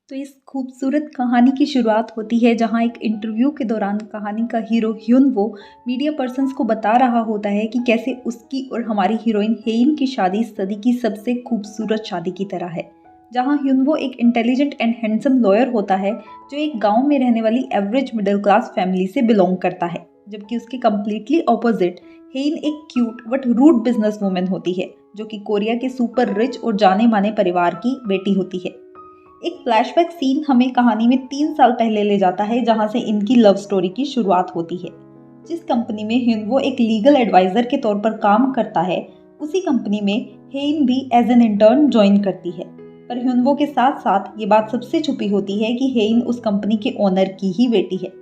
तो इस खूबसूरत कहानी की शुरुआत होती है जहाँ एक इंटरव्यू के दौरान कहानी का हीरो ह्युन वो मीडिया पर्सन्स को बता रहा होता है कि कैसे उसकी और हमारी हीरोइन हेइन की शादी सदी की सबसे खूबसूरत शादी की तरह है। जहाँ ह्युन वो एक इंटेलिजेंट एंड हैंडसम लॉयर होता है जो एक गांव में रहने वाली एवरेज मिडिल क्लास फैमिली से बिलोंग करता है, जबकि उसके कम्प्लीटली ऑपोजिट हेइन एक cute but rude business woman होती है जो कि कोरिया के सुपर रिच और जाने माने परिवार की बेटी होती है। एक फ्लैशबैक सीन हमें कहानी में 3 साल पहले ले जाता है जहां से इनकी लव स्टोरी की शुरुआत होती है। जिस कंपनी में ह्युनवो एक लीगल एडवाइजर के तौर पर काम करता है, उसी कंपनी में हेइन भी एज एन इंटर्न ज्वाइन करती है। पर ह्युनवो के साथ साथ ये बात सबसे छुपी होती है कि हेइन उस कंपनी के ओनर की ही बेटी है।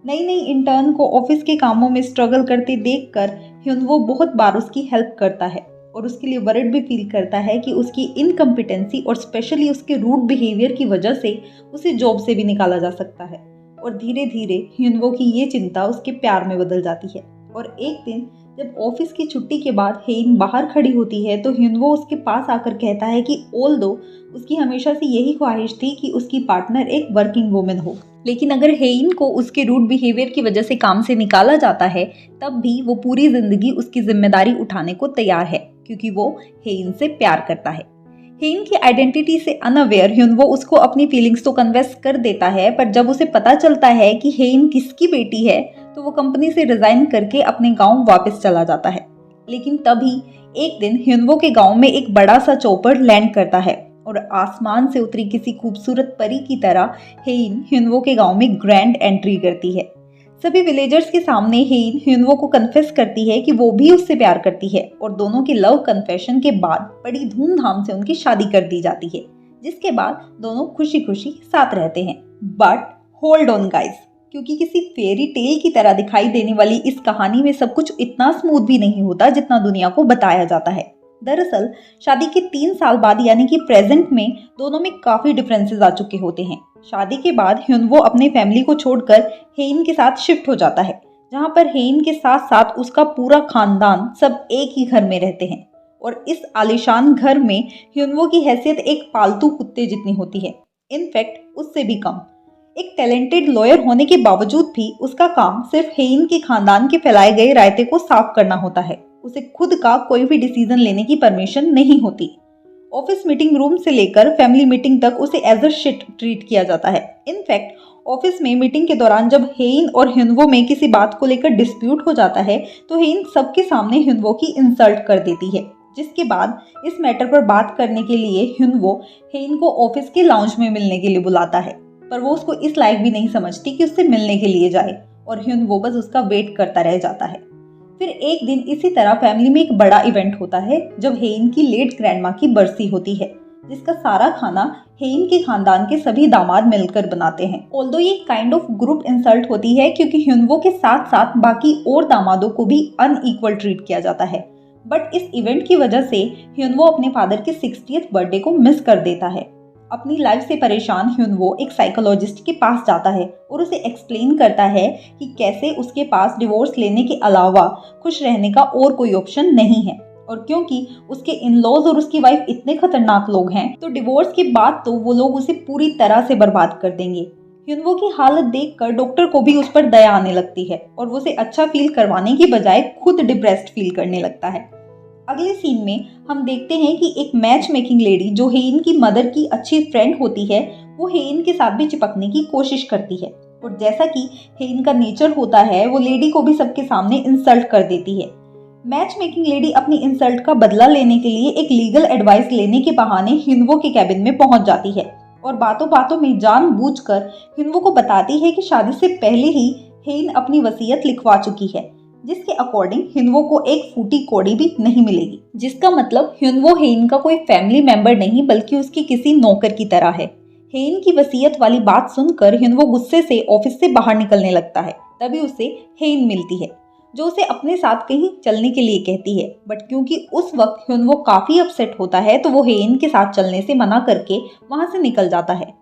नई नई इंटर्न को ऑफिस के कामों में स्ट्रगल करते देखकर ह्युनवो बहुत बार उसकी हेल्प करता है और उसके लिए वरिड भी फील करता है कि उसकी इनकम्पिटेंसी और स्पेशली उसके रूड बिहेवियर की वजह से उसे जॉब से भी निकाला जा सकता है। और धीरे धीरे ह्युनवो की ये चिंता उसके प्यार में बदल जाती है। और एक दिन जब ऑफिस की छुट्टी के बाद हेइन बाहर खड़ी होती है तो ह्युनवो उसके पास आकर कहता है कि ऑल्दो उसकी हमेशा से यही ख्वाहिश थी कि उसकी पार्टनर एक वर्किंग वुमेन हो, लेकिन अगर हेइन को उसके रूड बिहेवियर की वजह से काम से निकाला जाता है तब भी वो पूरी जिंदगी उसकी जिम्मेदारी उठाने को तैयार है क्योंकि वो हेइन से प्यार करता है। हेइन की आइडेंटिटी से अनअवेयर ह्युनवो उसको अपनी फीलिंग्स तो कन्फेस कर देता है, पर जब उसे पता चलता है कि हेइन किसकी बेटी है तो वो कंपनी से रिजाइन करके अपने गांव वापस चला जाता है। लेकिन तभी एक दिन ह्युनवो के गांव में एक बड़ा सा चॉपर लैंड करता है और आसमान से उतरी किसी खूबसूरत परी की तरह हेइन ह्युनवो के गांव में ग्रैंड एंट्री करती है। सभी विलेजर्स के सामने हेइन ह्युनवो को कन्फेस करती है कि वो भी उससे प्यार करती है और दोनों के लव कन्फेशन के बाद बड़ी धूमधाम से उनकी शादी कर दी जाती है, जिसके बाद दोनों खुशी खुशी साथ रहते हैं। बट होल्ड ऑन गाइस, क्योंकि किसी फेरी टेल की तरह दिखाई देने वाली इस कहानी में सब कुछ इतना स्मूथ भी नहीं होता जितना दुनिया को बताया जाता है। दरअसल शादी के 3 साल बाद यानी कि प्रेजेंट में दोनों में काफी डिफरेंसेस आ चुके होते हैं। शादी के बाद ह्युनवो अपने फैमिली को छोड़कर हेइन के साथ शिफ्ट हो जाता है, जहां पर हेइन के साथ साथ उसका पूरा खानदान सब एक ही घर में रहते हैं। और इस आलीशान घर में ह्युनवो की हैसियत एक पालतू कुत्ते जितनी होती है, इनफैक्ट उससे भी कम। एक टैलेंटेड लॉयर होने के बावजूद भी उसका काम सिर्फ हेइन के खानदान के फैलाए गए रायते को साफ करना होता है। उसे खुद का कोई भी डिसीजन लेने की परमिशन नहीं होती। ऑफिस मीटिंग रूम से लेकर फैमिली मीटिंग तक उसे एज अ शिट ट्रीट किया जाता है। इनफैक्ट ऑफिस में मीटिंग के दौरान जब हेइन और ह्युनवो में किसी बात को लेकर डिस्प्यूट हो जाता है तो हेइन सबके सामने ह्युनवो की इंसल्ट कर देती है, जिसके बाद इस मैटर पर बात करने के लिए ह्युनवो हेइन को ऑफिस के लाउंज में मिलने के लिए बुलाता है, पर वो उसको इस लायक भी नहीं समझती कि उससे मिलने के लिए जाए और ह्युनवो बस उसका वेट करता रह जाता है। फिर एक दिन इसी तरह फैमिली में एक बड़ा इवेंट होता है जब हेइन की लेट ग्रैंडमा की बरसी होती है, जिसका सारा खाना हेइन के खानदान के सभी दामाद मिलकर बनाते हैं। ऑल्दो ये काइंड ऑफ ग्रुप इंसल्ट होती है क्योंकि ह्युनवो के साथ साथ बाकी और दामादों को भी अनइक्वल ट्रीट किया जाता है। बट इस इवेंट की वजह से ह्युनवो अपने फादर के 60th बर्थडे को मिस कर देता है। अपनी लाइफ से परेशान ह्युनवो एक साइकोलॉजिस्ट के पास जाता है और उसे एक्सप्लेन करता है कि कैसे उसके पास डिवोर्स लेने के अलावा खुश रहने का और कोई ऑप्शन नहीं है, और क्योंकि उसके इन-लॉज और उसकी वाइफ इतने खतरनाक लोग हैं तो डिवोर्स के बाद तो वो लोग उसे पूरी तरह से बर्बाद कर देंगे। ह्युनवो की हालत देखकर डॉक्टर को भी उस पर दया आने लगती है और वो उसे अच्छा फील करवाने की बजाय खुद डिप्रेस्ड फील करने लगता है। अगले सीन में हम देखते हैं कि एक मैच मेकिंग लेडी जो हेइन की मदर की अच्छी फ्रेंड होती है, वो हेइन के साथ भी चिपकने की कोशिश करती है और जैसा कि हेइन का नेचर होता है वो लेडी को भी सबके सामने इंसल्ट कर देती है। मैच मेकिंग लेडी अपनी इंसल्ट का बदला लेने के लिए एक लीगल एडवाइस लेने के बहाने ह्युनवो के कैबिन में पहुंच जाती है और बातों बातों में जानबूझकर ह्युनवो को बताती है कि शादी से पहले ही हेइन अपनी वसीयत लिखवा चुकी है, जिसके अकॉर्डिंग ह्युनवो को एक फूटी कौड़ी भी नहीं मिलेगी, जिसका मतलब ह्युनवो हेइन का कोई फैमिली मेंबर नहीं बल्कि उसकी किसी नौकर की तरह है। हेइन की वसीयत वाली बात सुनकर ह्युनवो गुस्से से ऑफिस से बाहर निकलने लगता है। तभी उसे हेइन मिलती है जो उसे अपने साथ कहीं चलने के लिए कहती है, बट क्योंकि उस वक्त ह्युनवो काफी अपसेट होता है तो वो हेइन के साथ चलने से मना करके वहां से निकल जाता है।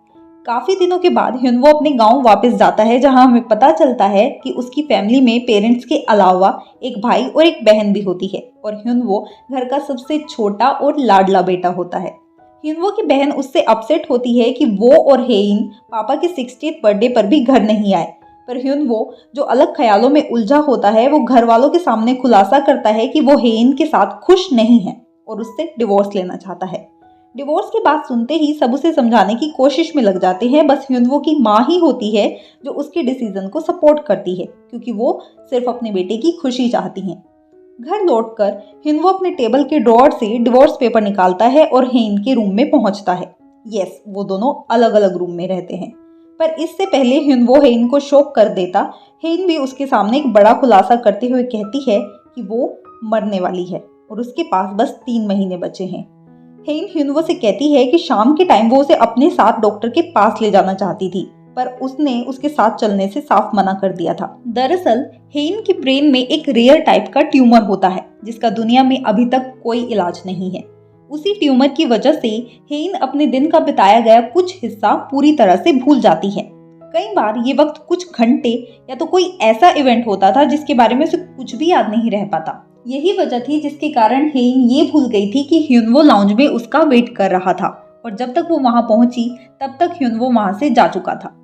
काफी दिनों के बाद ह्युनवो अपने गांव वापस जाता है जहां हमें पता चलता है कि उसकी फैमिली में पेरेंट्स के अलावा एक भाई और एक बहन भी होती है और ह्युनवो घर का सबसे छोटा और लाडला बेटा होता है। ह्युनवो की बहन उससे अपसेट होती है कि वो और हेइन पापा के 60th बर्थडे पर भी घर नहीं आए। पर ह्युनवो जो अलग ख्यालों में उलझा होता है वो घर वालों के सामने खुलासा करता है कि वो हेइन के साथ खुश नहीं है और उससे डिवोर्स लेना चाहता है। डिवोर्स की बात सुनते ही सब उसे समझाने की कोशिश में लग जाते हैं। बस ह्युनवो की माँ ही होती है जो उसके डिसीजन को सपोर्ट करती है, क्योंकि वो सिर्फ अपने बेटे की खुशी चाहती हैं। घर लौटकर ह्युनवो अपने टेबल के ड्रॉअर से डिवोर्स पेपर निकालता है और हेइन के रूम में पहुंचता है। यस, वो दोनों अलग अलग रूम में रहते हैं। पर इससे पहले ह्युनवो हेइन को शॉक कर देता। हेइन भी उसके सामने एक बड़ा खुलासा करते हुए कहती है कि वो मरने वाली है और उसके पास बस 3 महीने बचे हैं। हेइन ह्युनवो से कहती है कि शाम के टाइम वो उसे अपने साथ डॉक्टर के पास ले जाना चाहती थी, पर उसने उसके साथ चलने से साफ मना कर दिया था। दरअसल हेइन के ब्रेन में एक रेयर टाइप का ट्यूमर होता है जिसका दुनिया में अभी तक कोई इलाज नहीं है। उसी ट्यूमर की वजह से हेइन अपने दिन का बिताया गया कुछ हिस्सा पूरी तरह से भूल जाती है। कई बार ये वक्त कुछ घंटे या तो कोई ऐसा इवेंट होता था जिसके बारे में उसे कुछ भी याद नहीं रह पाता। यही वजह थी जिसके कारण हेइन ये भूल गई थी कि ह्युनवो लाउंज में उसका वेट कर रहा था और जब तक वो वहां पहुंची तब तक ह्युनवो वहां से जा चुका था।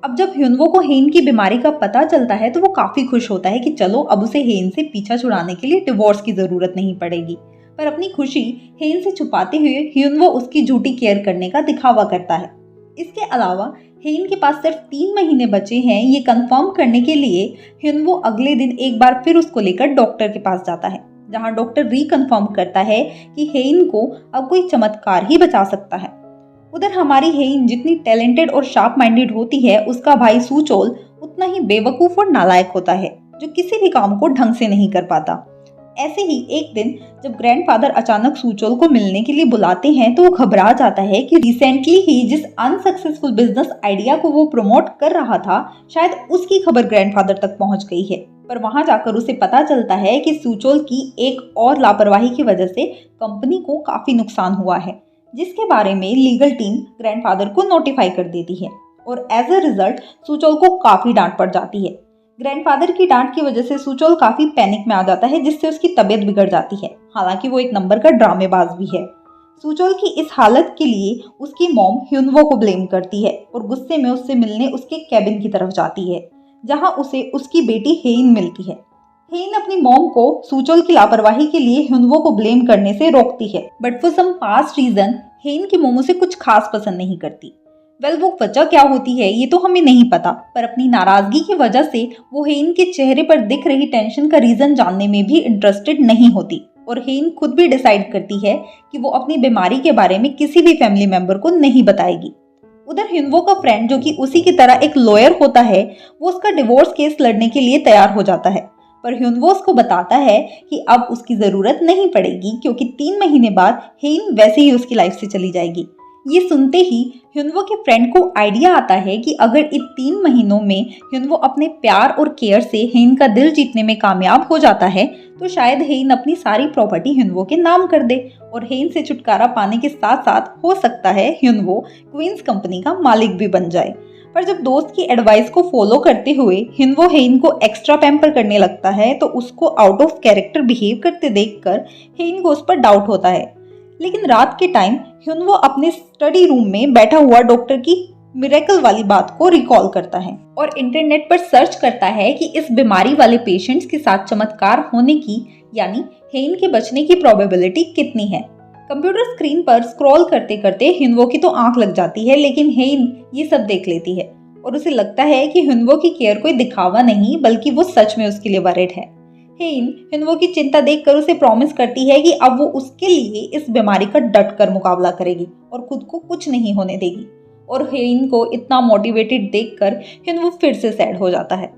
अब जब ह्युनवो को हेइन की बीमारी का पता चलता है तो वो काफी खुश होता है कि चलो अब उसे हेइन से पीछा छुड़ाने के लिए डिवोर्स की जरूरत नहीं पड़ेगी। पर अपनी खुशी हेइन से छुपाते हुए ह्युनवो उसकी झूठी केयर करने का दिखावा करता है। इसके अलावा हेइन के पास सिर्फ 3 महीने बचे हैं ये कंफर्म करने के लिए ह्युनवो अगले दिन एक बार फिर उसको लेकर डॉक्टर के पास जाता है, जहां डॉक्टर रिकन्फर्म करता है कि हेइन को अब कोई चमत्कार ही बचा सकता है। उधर हमारी हेइन जितनी टैलेंटेड और शार्प माइंडेड होती है, उसका भाई सूचोल उतना ही बेवकूफ और नालायक होता है जो किसी भी काम को ढंग से नहीं कर पाता। ऐसे ही एक दिन जब ग्रैंडफादर अचानक सूचोल को मिलने के लिए बुलाते हैं तो वो घबरा जाता है कि रिसेंटली ही जिस अनसक्सेसफुल बिजनेस आइडिया को वो प्रमोट कर रहा था शायद उसकी खबर ग्रैंडफादर तक पहुंच गई है। पर वहां जाकर उसे पता चलता है कि सूचोल की एक और लापरवाही की वजह से कंपनी को काफी नुकसान हुआ है, जिसके बारे में लीगल टीम ग्रैंडफादर को नोटिफाई कर देती है और एज अ रिजल्ट सूचोल को काफी डांट पड़ जाती है। ग्रैंडफादर की डांट की वजह से सूचोल काफी पैनिक में आ जाता है, जिससे उसकी तबीयत बिगड़ जाती है। हालांकि वो एक नंबर का ड्रामेबाज भी है। सूचोल की इस हालत के लिए उसकी मॉम ह्युनवो को ब्लेम करती है और गुस्से में उससे मिलने उसके कैबिन की तरफ जाती है, जहां उसे उसकी बेटी हेइन मिलती है। हेइन अपनी मॉम को सूचोल की लापरवाही के लिए ह्युनवो को ब्लेम करने से रोकती है, but for some past reason heroine की मॉम उसे कुछ खास पसंद नहीं करती। वो वजह क्या होती है ये तो हमें नहीं पता, पर अपनी नाराजगी की वजह से वो हेइन के चेहरे पर दिख रही टेंशन का रीजन जानने में भी इंटरेस्टेड नहीं होती और हेइन खुद भी डिसाइड करती है कि वो अपनी बीमारी के बारे में किसी भी फैमिली मेंबर को नहीं बताएगी। उधर ह्युनवो का फ्रेंड जो कि उसी की तरह एक लॉयर होता है, वो उसका डिवोर्स केस लड़ने के लिए तैयार हो जाता है, पर ह्युनवो उसको बताता है कि अब उसकी जरूरत नहीं पड़ेगी क्योंकि 3 महीने बाद हेइन वैसे ही उसकी लाइफ से चली जाएगी। ये सुनते ही ह्युनवो के फ्रेंड को आइडिया आता है कि अगर इन 3 महीनों में ह्युनवो अपने प्यार और केयर से हेइन का दिल जीतने में कामयाब हो जाता है तो शायद हेइन अपनी सारी प्रॉपर्टी ह्युनवो के नाम कर दे और हेइन से छुटकारा पाने के साथ साथ हो सकता है ह्युनवो क्वींस कंपनी का मालिक भी बन जाए। पर जब दोस्त की एडवाइस को फॉलो करते हुए ह्युनवो हेइन को एक्स्ट्रा पैम्पर करने लगता है तो उसको आउट ऑफ कैरेक्टर बिहेव करते देखकर हेइन को उस पर डाउट होता है। लेकिन रात के टाइम ह्युनवो अपने स्टडी रूम में बैठा हुआ डॉक्टर की मिरेकल वाली बात को रिकॉल करता है और इंटरनेट पर सर्च करता है कि इस बीमारी वाले पेशेंट्स के साथ चमत्कार होने की यानी हेइन के बचने की प्रोबेबिलिटी कितनी है। कंप्यूटर स्क्रीन पर स्क्रॉल करते करते ह्युनवो की तो आंख लग जाती है, लेकिन हेइन ये सब देख लेती है और उसे लगता है कि ह्युनवो की केयर कोई दिखावा नहीं बल्कि वो सच में उसके लिए वरिड है। हेइन ह्युनवो की चिंता देखकर उसे प्रॉमिस करती है कि अब वो उसके लिए इस बीमारी का डट कर मुकाबला करेगी और खुद को कुछ नहीं होने देगी। और हेइन को इतना मोटिवेटेड देखकर ह्युनवो फिर से सैड हो जाता है।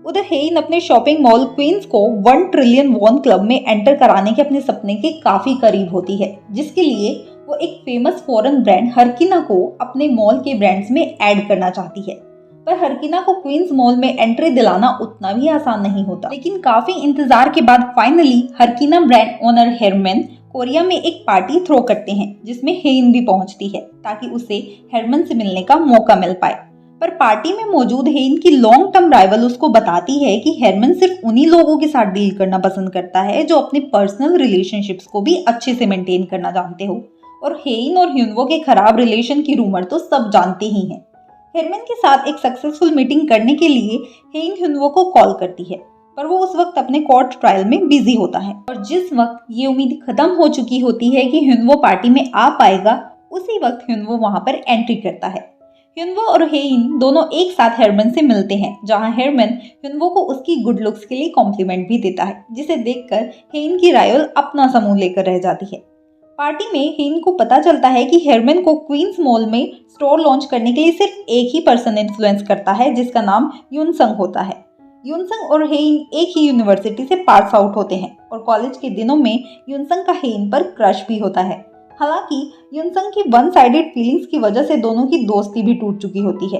उधर हेइन अपने शॉपिंग मॉल क्वींस को 1 ट्रिलियन वॉन क्लब में एंटर कराने के अपने सपने के काफी करीब होती है, जिसके लिए वो एक फेमस फॉरेन ब्रांड हरकिना को अपने मॉल के ब्रांड्स में ऐड करना चाहती है। पर हरकिना को क्वींस मॉल में एंट्री दिलाना उतना भी आसान नहीं होता, लेकिन काफी इंतजार के बाद फाइनली हरकिना ब्रांड ओनर हेरमन कोरिया में एक पार्टी थ्रो करते हैं जिसमें हेइन भी पहुंचती है ताकि उसे हेरमन से मिलने का मौका मिल पाए। पर पार्टी में मौजूद हेइन की लॉन्ग टर्म राइवल उसको बताती है कि हेरमन सिर्फ उन्हीं लोगों के साथ डील करना पसंद करता है जो अपने पर्सनल रिलेशनशिप्स को भी अच्छे से मेंटेन करना जानते हो और हेइन और ह्युनवो के खराब रिलेशन की रूमर तो सब जानते ही हैं। हेरमन के साथ एक सक्सेसफुल मीटिंग करने के लिए हेइन ह्युनवो को कॉल करती है, पर वो उस वक्त अपने कोर्ट ट्रायल में बिजी होता है और जिस वक्त ये उम्मीद खत्म हो चुकी होती है कि ह्युनवो पार्टी में आ पाएगा, उसी वक्त ह्युनवो वहां पर एंट्री करता है। ह्युनवो और हेइन दोनों एक साथ हेरमन से मिलते हैं, जहां हेरमन ह्युनवो को उसकी गुड लुक्स के लिए कॉम्प्लीमेंट भी देता है, जिसे देखकर हेइन की राइवल अपना समूह लेकर रह जाती है। पार्टी में हेइन को पता चलता है कि हेरमन को क्वींस मॉल में स्टोर लॉन्च करने के लिए सिर्फ एक ही पर्सन इन्फ्लुएंस करता है, जिसका नाम युनसंग होता है। युनसंग और हेइन एक ही यूनिवर्सिटी से पास आउट होते हैं और कॉलेज के दिनों में युनसंग का हेइन पर क्रश भी होता है। हालांकि युनसंग की वन साइडेड फीलिंग्स की वजह से दोनों की दोस्ती भी टूट चुकी होती है।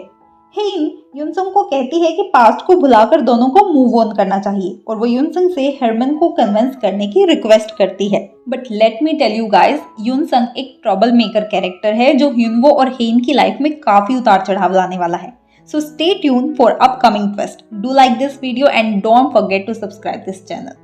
हेइन युनसंग को कहती है कि पास्ट को भुलाकर दोनों को मूव ऑन करना चाहिए और वो युनसंग से हेरमन को कन्विंस करने की रिक्वेस्ट करती है। But let me tell you guys, Yoonsung एक ट्रबल मेकर कैरेक्टर है जो ह्युनवो और हेइन की लाइफ में काफी उतार चढ़ाव लाने वाला है। So stay tuned for upcoming twist. Do like this video and don't forget to subscribe this channel.